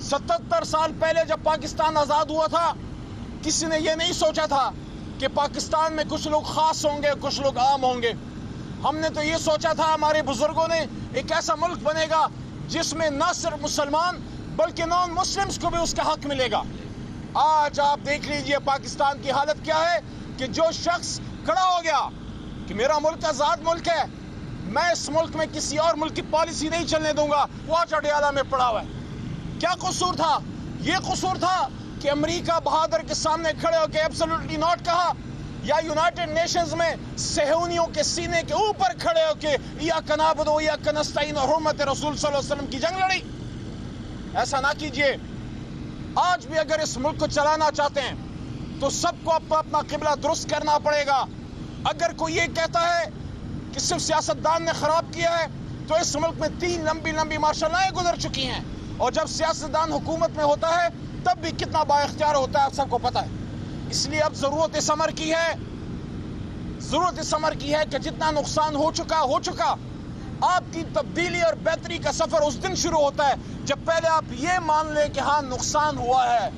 77 سال پہلے جب پاکستان آزاد ہوا تھا کسی نے یہ نہیں سوچا تھا کہ پاکستان میں کچھ لوگ خاص ہوں گے کچھ لوگ عام ہوں گے. ہم نے تو یہ سوچا تھا ہمارے بزرگوں نے ایک ایسا ملک بنے گا جس میں نہ صرف مسلمان بلکہ نان مسلمز کو بھی اس کا حق ملے گا. آج آپ دیکھ لیجئے پاکستان کی حالت کیا ہے کہ جو شخص کھڑا ہو گیا کہ میرا ملک آزاد ملک ہے, میں اس ملک میں کسی اور ملک کی پالیسی نہیں چلنے دوں گا, وہ چٹیالہ میں پڑا ہوا ہے. کیا قصور تھا؟ یہ قصور تھا کہ امریکہ بہادر کے سامنے کھڑے ہو کے ایبسولوٹلی ناٹ کہا, یا یونائٹڈ نیشنز میں صہیونیوں کے سینے کے اوپر کھڑے ہو کے ایاک نعبد و ایاک نستعین اور حرمت رسول صلی اللہ علیہ وسلم کی جنگ لڑی. ایسا نہ کیجئے. آج بھی اگر اس ملک کو چلانا چاہتے ہیں تو سب کو اپنا قبلہ درست کرنا پڑے گا. اگر کوئی یہ کہتا ہے کہ صرف سیاستدان نے خراب کیا ہے تو اس ملک میں 3 لمبی مارشل لائیں گزر چکی ہیں, اور جب سیاستدان حکومت میں ہوتا ہے تب بھی کتنا با اختیار ہوتا ہے آپ سب کو پتہ ہے. اس لیے اب ضرورت اس امر کی ہے کہ جتنا نقصان ہو چکا. آپ کی تبدیلی اور بہتری کا سفر اس دن شروع ہوتا ہے جب پہلے آپ یہ مان لیں کہ ہاں نقصان ہوا ہے.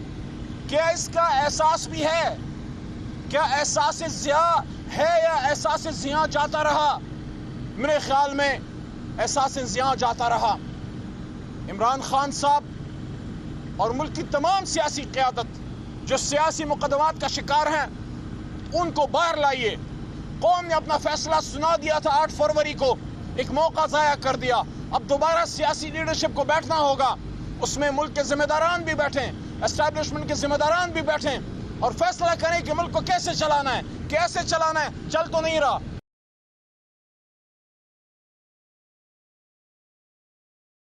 کیا اس کا احساس بھی ہے؟ کیا احساس ضیاع ہے یا احساس ضیاع جاتا رہا؟ میرے خیال میں احساس ضیاع جاتا رہا. عمران خان صاحب اور ملک کی تمام سیاسی قیادت جو سیاسی مقدمات کا شکار ہیں ان کو باہر لائیے. قوم نے اپنا فیصلہ سنا دیا تھا 8 فروری کو, ایک موقع ضائع کر دیا. اب دوبارہ سیاسی لیڈرشپ کو بیٹھنا ہوگا, اس میں ملک کے ذمہ داران بھی بیٹھیں, اسٹیبلشمنٹ کے ذمہ داران بھی بیٹھیں اور فیصلہ کریں کہ ملک کو کیسے چلانا ہے. چل تو نہیں رہا.